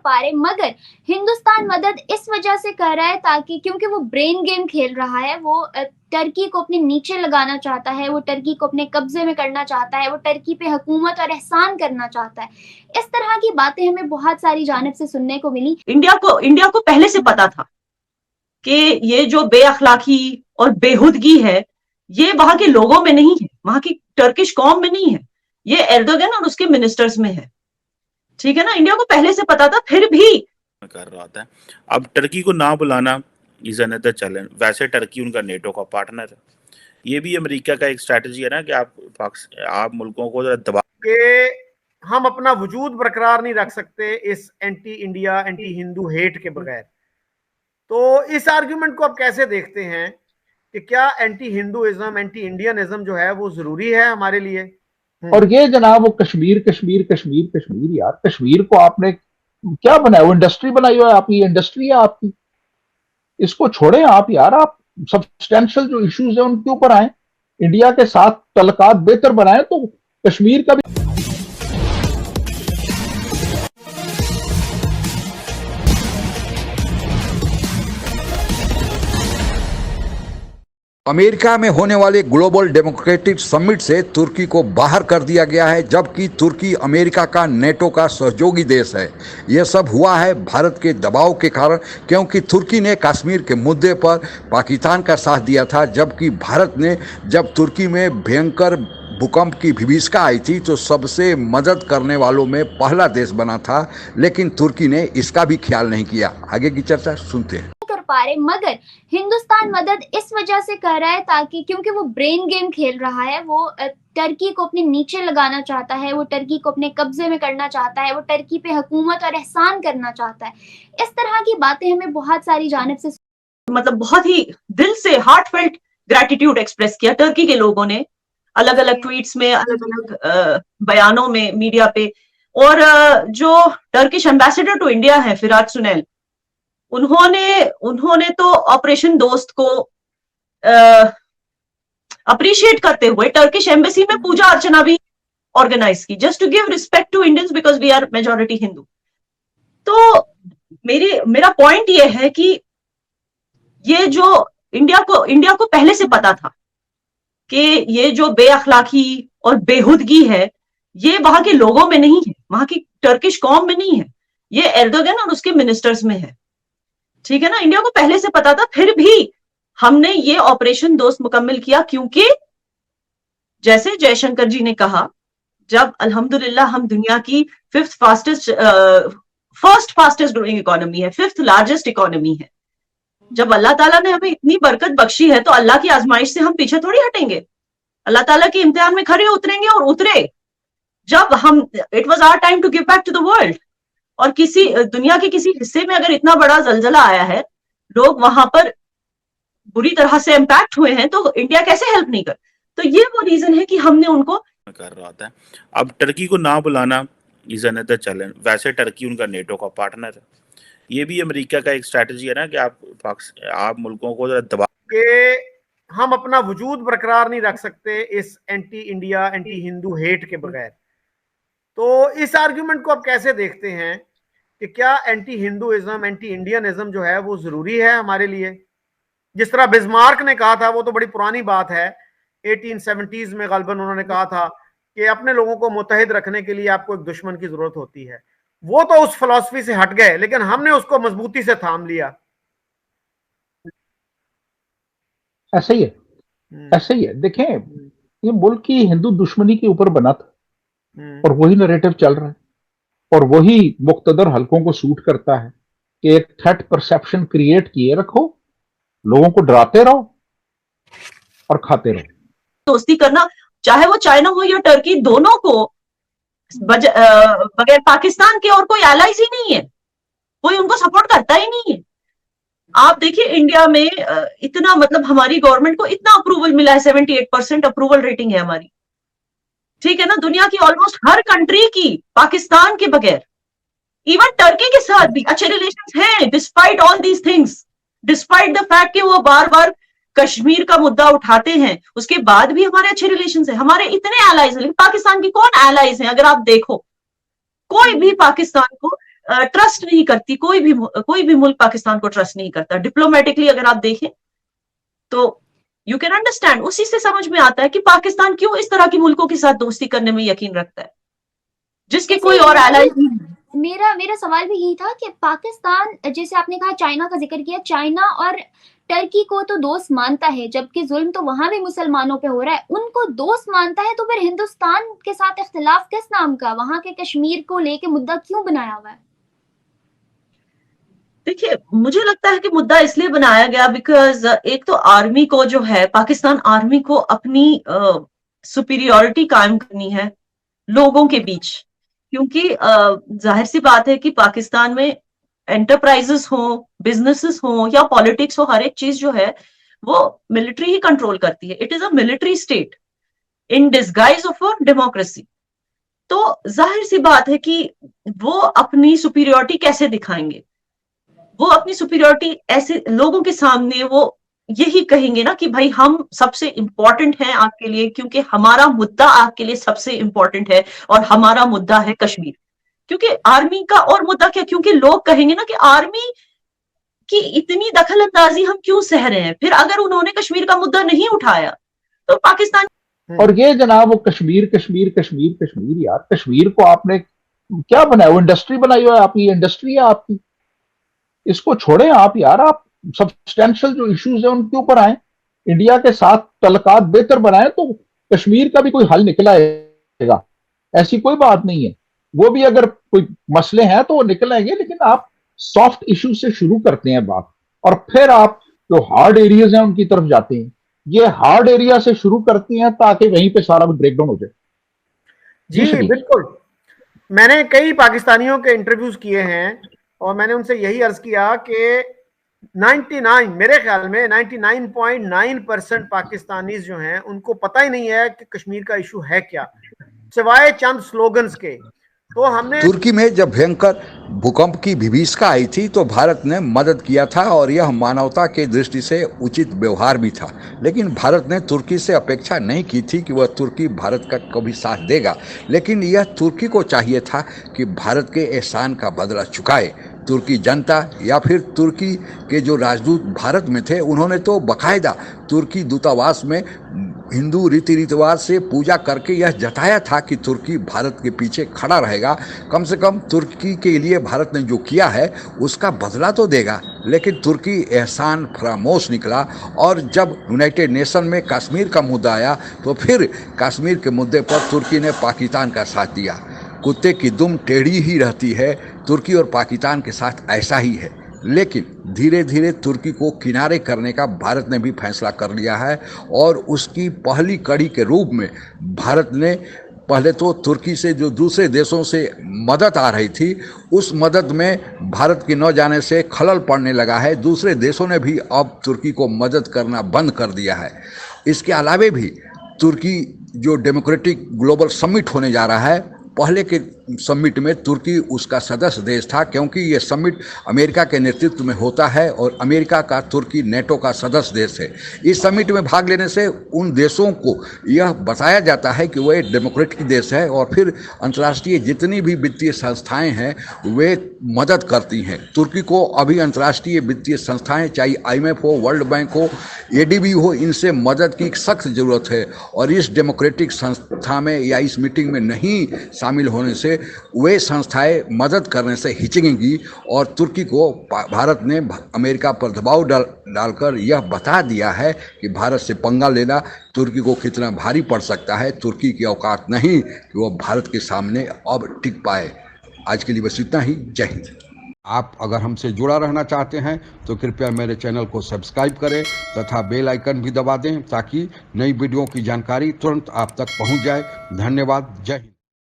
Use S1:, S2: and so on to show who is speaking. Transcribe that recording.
S1: पा रहे, मगर हिंदुस्तान मदद इस वजह से कर रहा है ताकि, क्योंकि वो ब्रेन गेम खेल रहा है, वो टर्की को अपने नीचे लगाना चाहता है, वो टर्की को अपने कब्जे में करना चाहता है, वो टर्की पे हुकूमत और एहसान करना चाहता है। इस तरह की बातें हमें बहुत सारी जानिब से सुनने को मिली।
S2: इंडिया को पहले से पता था कि ये जो बेअखलाकी और बेहुदगी है ये वहां के लोगों में नहीं है, वहां की टर्किश कौम में नहीं है, ये एर्दोगन और उसके मिनिस्टर्स में है। ठीक है ना, इंडिया को पहले से पता था, फिर भी
S3: कर रहा था। अब टर्की को ना बुलाना इज अनदर चैलेंज। वैसे टर्की उनका नेटो का पार्टनर है, ये भी अमेरिका का एक स्ट्रैटेजी है ना कि आप मुल्कों को दबा
S4: के हम अपना वजूद बरकरार नहीं रख सकते इस anti India anti Hindu hate के बगैर। तो इस आर्ग्यूमेंट को आप कैसे देखते हैं कि क्या एंटी हिंदुइज्म एंटी इंडियनिज्म जो है वो जरूरी है हमारे लिए?
S5: और ये जनाब वो कश्मीर कश्मीर कश्मीर कश्मीर, यार कश्मीर को आपने क्या बनाया? वो इंडस्ट्री बनाई हुआ है आपकी, इंडस्ट्री है आपकी, इसको छोड़ें आप यार। आप सब्सटेंशियल जो इश्यूज है उनके ऊपर आए, इंडिया के साथ तल्लकात बेहतर बनाए, तो कश्मीर का भी।
S6: अमेरिका में होने वाले ग्लोबल डेमोक्रेटिक समिट से तुर्की को बाहर कर दिया गया है, जबकि तुर्की अमेरिका का नेटो का सहयोगी देश है। यह सब हुआ है भारत के दबाव के कारण, क्योंकि तुर्की ने कश्मीर के मुद्दे पर पाकिस्तान का साथ दिया था, जबकि भारत ने जब तुर्की में भयंकर भूकंप की विभीषिका आई थी तो सबसे मदद करने वालों में पहला देश बना था, लेकिन तुर्की ने इसका भी ख्याल नहीं किया। आगे की चर्चा सुनते हैं।
S1: पा रहे, मगर हिंदुस्तान मदद इस वजह से कर रहा है ताकि, क्योंकि वो ब्रेन गेम खेल रहा है, वो टर्की को अपने नीचे लगाना चाहता है, वो टर्की को अपने कब्जे में करना चाहता है, वो टर्की पे हुकूमत और एहसान करना चाहता है। इस तरह की बातें हमें बहुत सारी जानिब से,
S2: मतलब बहुत ही दिल से हार्टफेल्ट ग्रैटिट्यूड एक्सप्रेस किया टर्की के लोगों ने, अलग अलग ट्वीट्स में, अलग अलग बयानों में, मीडिया पे। और जो टर्किश एम्बेसडर टू इंडिया है फिराज सुनैल, उन्होंने तो ऑपरेशन दोस्त को अप्रिशिएट करते हुए टर्किश एम्बेसी में पूजा अर्चना भी ऑर्गेनाइज की, just to give respect to Indians because we are majority Hindu. तो मेरा पॉइंट ये है कि ये जो इंडिया को पहले से पता था कि ये जो बेअखलाकी और बेहुदगी है ये वहां के लोगों में नहीं है, वहां की टर्किश कौम में नहीं है, ये एर्दोगन और उसके मिनिस्टर्स में है। ठीक है ना, इंडिया को पहले से पता था, फिर भी हमने ये ऑपरेशन दोस्त मुकम्मल किया, क्योंकि जैसे जयशंकर जी ने कहा, जब अल्हम्दुलिल्लाह हम दुनिया की फर्स्ट फास्टेस्ट ग्रोइंग इकोनॉमी है, 5th लार्जेस्ट इकोनॉमी है, जब अल्लाह ताला ने हमें इतनी बरकत बख्शी है तो अल्लाह की आजमाइश से हम पीछे थोड़ी हटेंगे, अल्लाह ताला के इम्तिहान में खड़े उतरेंगे। और उतरे जब हम, it was our time to give back to the world. और किसी दुनिया के किसी हिस्से में अगर इतना बड़ा जलजला आया है, लोग वहां पर बुरी तरह से इम्पैक्ट हुए हैं, तो इंडिया कैसे हेल्प नहीं कर? तो ये वो रीजन है कि हमने उनको
S3: कर रहा था। अब टर्की को ना बुलाना इज अनदर चैलेंज। वैसे टर्की उनका नेटो का पार्टनर है, ये भी अमेरिका का एक स्ट्रैटेजी है ना कि आप मुल्कों को दबा
S4: के हम अपना वजूद बरकरार नहीं रख सकते इस anti India anti Hindu hate के बगैर। तो इस आर्ग्यूमेंट को आप कैसे देखते हैं कि क्या एंटी हिंदुइज्म एंटी इंडियनिज्म जो है वो जरूरी है हमारे लिए? जिस तरह बिस्मार्क ने कहा था, वो तो बड़ी पुरानी बात है, 1870s में गलबन उन्होंने कहा था कि अपने लोगों को मुत्तहिद रखने के लिए आपको एक दुश्मन की जरूरत होती है। वो तो उस फिलॉसफी से हट गए, लेकिन हमने उसको मजबूती से थाम लिया।
S5: ऐसे ही है, ऐसे ही है। देखें, ये मुल्क की हिंदू दुश्मनी के ऊपर बना था और वही नरेटिव चल रहा है और वही मुक्तदर हलकों को सूट करता है कि एक थ्रेट परसेप्शन क्रिएट किए रखो, लोगों को डराते रहो और खाते रहो।
S2: दोस्ती करना, चाहे वो चाइना हो या टर्की, दोनों को बगैर पाकिस्तान के और कोई एलाइज ही नहीं है, कोई उनको सपोर्ट करता ही नहीं है। आप देखिए इंडिया में इतना, मतलब हमारी गवर्नमेंट को इतना अप्रूवल मिला है, 78% अप्रूवल रेटिंग है हमारी। ठीक है ना, दुनिया की ऑलमोस्ट हर कंट्री की पाकिस्तान के बगैर, इवन टर्की के साथ भी अच्छे रिलेशंस हैं, despite all these things, despite the fact कि वो बार बार कश्मीर का मुद्दा उठाते हैं, उसके बाद भी हमारे अच्छे रिलेशंस हैं, हमारे इतने एलाइज हैं। लेकिन पाकिस्तान की कौन एलाइज हैं? अगर आप देखो, कोई भी पाकिस्तान को ट्रस्ट नहीं करती, कोई भी मुल्क पाकिस्तान को ट्रस्ट नहीं करता। डिप्लोमेटिकली अगर आप देखें तो यू कैन अंडरस्टैंड, उसी से समझ में आता है कि पाकिस्तान क्यों इस तरह के मुल्कों के साथ दोस्ती करने में यकीन रखता है जिसके कोई और एलाय नहीं।
S1: मेरा सवाल भी यही था कि पाकिस्तान, जैसे आपने कहा चाइना का जिक्र किया, चाइना और टर्की को तो दोस्त मानता है, जबकि जुल्म तो वहां भी मुसलमानों पे हो रहा है, उनको दोस्त मानता है, तो फिर हिंदुस्तान के साथ इख्तिलाफ किस नाम का? वहां के कश्मीर को लेके मुद्दा क्यों बनाया हुआ है?
S2: देखिए, मुझे लगता है कि मुद्दा इसलिए बनाया गया बिकॉज एक तो आर्मी को जो है, पाकिस्तान आर्मी को अपनी सुपीरियोरिटी कायम करनी है लोगों के बीच, क्योंकि जाहिर सी बात है कि पाकिस्तान में एंटरप्राइजेस हो, बिजनेसेस हो या पॉलिटिक्स हो, हर एक चीज जो है वो मिलिट्री ही कंट्रोल करती है। It is a military state in disguise of a democracy. तो जाहिर सी बात है कि वो अपनी सुपीरियोरिटी कैसे दिखाएंगे? वो अपनी सुपीरियोरिटी ऐसे लोगों के सामने वो यही कहेंगे ना कि भाई हम सबसे इंपॉर्टेंट हैं आपके लिए, क्योंकि हमारा मुद्दा आपके लिए सबसे इंपॉर्टेंट है और हमारा मुद्दा है कश्मीर। क्योंकि आर्मी का और मुद्दा क्या, क्योंकि लोग कहेंगे ना कि आर्मी की इतनी दखल अंदाजी हम क्यों सह रहे हैं, फिर अगर उन्होंने कश्मीर का मुद्दा नहीं उठाया तो पाकिस्तान।
S5: और ये जनाब वो कश्मीर कश्मीर कश्मीर कश्मीर, यार कश्मीर को आपने क्या बनाया? वो इंडस्ट्री बनाई हुआ है आपकी, इंडस्ट्री है आपकी, इसको छोड़ें आप यार। आप सब्सटेंशियल जो इश्यूज है उनके ऊपर आए, इंडिया के साथ तल्लकात बेहतर बनाए तो कश्मीर का भी कोई हल निकल आएगा, ऐसी कोई बात नहीं है। वो भी अगर कोई मसले हैं तो वो निकल आएंगे, लेकिन आप सॉफ्ट इश्यू से शुरू करते हैं बात और फिर आप जो हार्ड एरियाज हैं उनकी तरफ जाते हैं। ये हार्ड एरिया से शुरू करती हैं ताकि वहीं पे सारा कुछ ब्रेकडाउन हो जाए।
S4: जी बिल्कुल, मैंने कई पाकिस्तानियों के इंटरव्यूज किए हैं और मैंने उनसे यही अर्ज किया कि 99 मेरे ख्याल में 99.9% पाकिस्तानीज जो हैं उनको पता ही नहीं है कि कश्मीर का इशू है क्या, सिवाय चंद स्लोगन्स के। तो हमने
S6: तुर्की में जब भयंकर भूकंप की विभीषिका आई थी तो भारत ने मदद किया था और यह मानवता के दृष्टि से उचित व्यवहार भी था, लेकिन भारत ने तुर्की से अपेक्षा नहीं की थी कि वह तुर्की भारत का कभी साथ देगा, लेकिन यह तुर्की को चाहिए था कि भारत के एहसान का बदला चुकाए। तुर्की जनता या फिर तुर्की के जो राजदूत भारत में थे उन्होंने तो बाकायदा तुर्की दूतावास में हिंदू रीति रिवाज से पूजा करके यह जताया था कि तुर्की भारत के पीछे खड़ा रहेगा, कम से कम तुर्की के लिए भारत ने जो किया है उसका बदला तो देगा। लेकिन तुर्की एहसान फरामोश निकला और जब यूनाइटेड नेशन में कश्मीर का मुद्दा आया तो फिर कश्मीर के मुद्दे पर तुर्की ने पाकिस्तान का साथ दिया। कुत्ते की दुम टेढ़ी ही रहती है, तुर्की और पाकिस्तान के साथ ऐसा ही है। लेकिन धीरे धीरे तुर्की को किनारे करने का भारत ने भी फैसला कर लिया है और उसकी पहली कड़ी के रूप में भारत ने पहले तो तुर्की से जो दूसरे देशों से मदद आ रही थी उस मदद में भारत की न जाने से खलल पड़ने लगा है। दूसरे देशों ने भी अब तुर्की को मदद करना बंद कर दिया है। इसके अलावे भी तुर्की जो डेमोक्रेटिक ग्लोबल समिट होने जा रहा है, पहले के समिट में तुर्की उसका सदस्य देश था, क्योंकि ये समिट अमेरिका के नेतृत्व में होता है और अमेरिका का तुर्की नेटो का सदस्य देश है। इस समिट में भाग लेने से उन देशों को यह बताया जाता है कि वह एक डेमोक्रेटिक देश है और फिर अंतर्राष्ट्रीय जितनी भी वित्तीय संस्थाएं हैं वे मदद करती हैं तुर्की को। अभी अंतर्राष्ट्रीय वित्तीय संस्थाएं चाहे IMF हो, वर्ल्ड बैंक हो, ADB हो, इनसे मदद की सख्त ज़रूरत है और इस डेमोक्रेटिक संस्था में या इस मीटिंग में नहीं शामिल होने से वे संस्थाएं मदद करने से हिचकेंगी और तुर्की को भारत ने अमेरिका पर दबाव डालकर यह बता दिया है कि भारत से पंगा लेना तुर्की को कितना भारी पड़ सकता है। तुर्की की औकात नहीं कि वह भारत के सामने अब टिक पाए। आज के लिए बस इतना ही। जय हिंद। आप अगर हमसे जुड़ा रहना चाहते हैं तो कृपया मेरे चैनल को सब्सक्राइब करें तथा बेल आइकन भी दबा दें ताकि नई वीडियो की जानकारी तुरंत आप तक पहुंच जाए। धन्यवाद। जय हिंद।